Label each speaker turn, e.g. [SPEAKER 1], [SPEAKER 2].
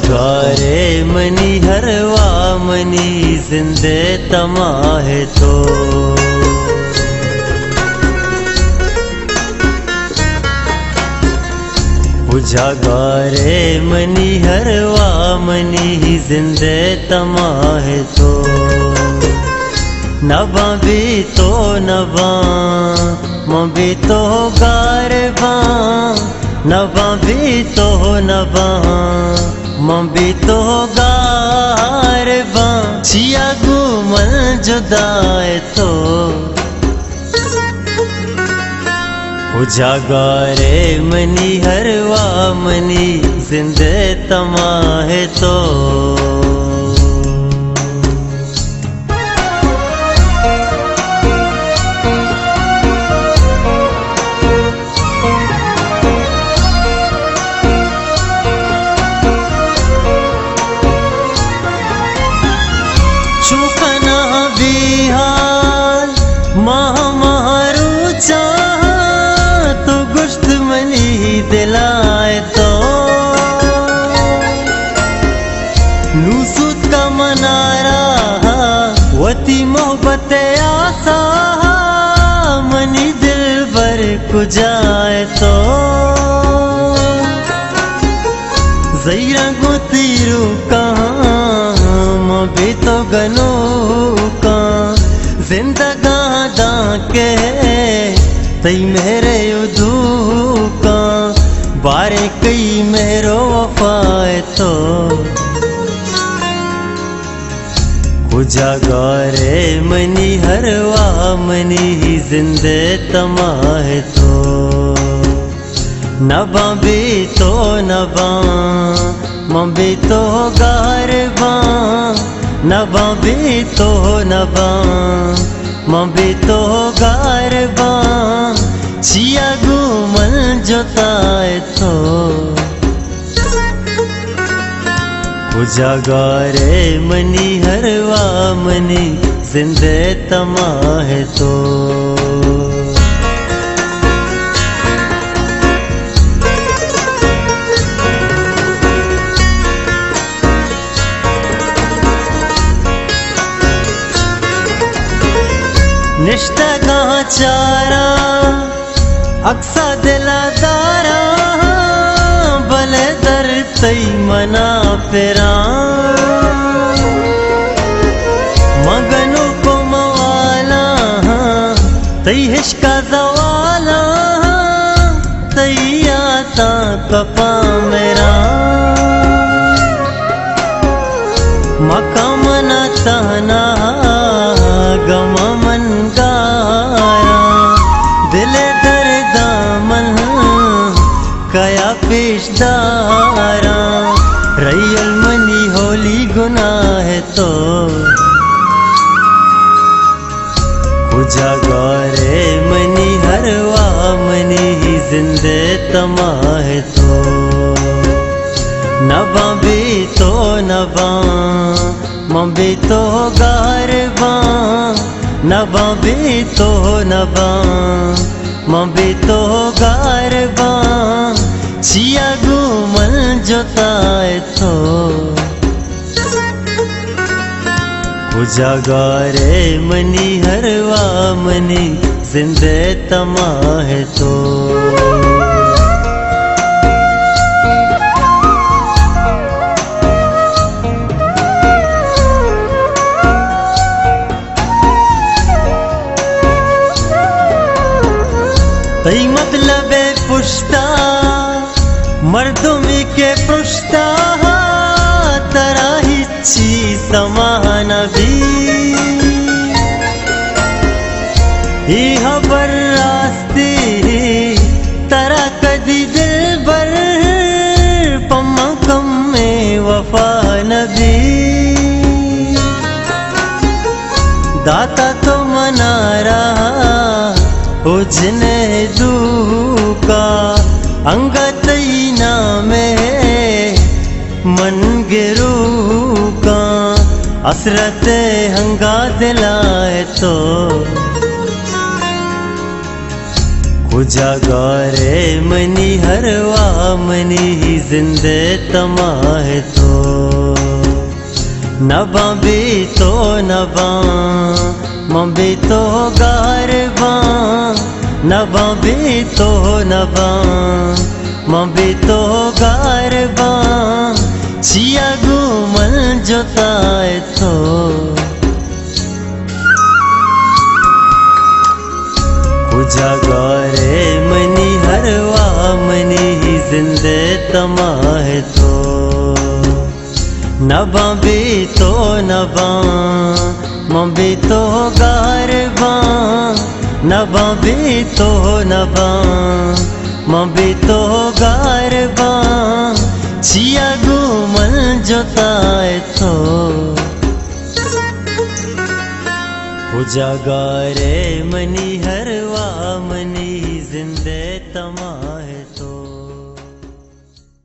[SPEAKER 1] जागारे money हरवा money जिंदे तमाहे तो जागारे मनी हरवा मनी जिंदे तमाहे तो नबा भी तो नबा मबी तो गारबा नबा भी तो नबा मबी तो गारबा छिया गुमल जुदाए तो जागारे मनी हरवा मनी जिंदे तमाहे तो चुकना बिहार महामारू चाह तो गुश्त मनी दिलाए तो नूसुत का मनारा वती मोहब्बत आसा मनी दिल भर कुजाए तो जैरा गोतीरू कहाँ मबी तो गनो का जिंदगा दा के तई मेरे उदू का बारे कई मेरो वफाए तो जागारे मनी हरवा मनी जिंदे तमाहे तो नबा भी तो नबा मबी तो गारबा नबा भी तो नबा मबी तो गारबा छिया गुमल जोताए तो जागारे मनी हरवा मनी जिंदे तमाहे तो निष्ठा कहाँ चारा अक्सा दिलादारा भले दर तई मना फिरा मगनों को मवाला तई हिश्का जवाला तई आता कपा मेरा मकामना तहना गमा मन गाया दिले दर्दा मन कया पेशदारा रैयल मनी होली गुनाह तो जागारे मनी हरवा मनी जिंदे तमाहे तो नबा भी तो नबा मबी तो गारबा नबा भी तो नबा मबी तो गारबा छिया गुमल जोताए तो जागारे मनी हरवा मनी जिंदे तमाहे तो तई मतलब पुश्ता मर्दों के पुश्ता तरा हिच्ची समान भी खबर रास्ते तरा कदी दिल बर पम्मा कम में वफा नबी दाता तो मनारा उजने दूका अंगतई नामे मन गिरू का असरत हंगा दिलाए तो उजागारे मनी हरवा मनी जिंदे तमाहे तो नबा भी तो नबा मबी तो गारबा नबा भी तो नबा मबी तो गारबा चिया गुमल जोताए तो उजागारे मनी हरवा मनी जिंदे तमाहे तो नबा भी तो नबा मबी तो गारबा नबा भी तो नबा मबी तो गारबा चिया गुमल जोताए तो उजागारे मनी हरवा मनी जिंदे तमाहे तो।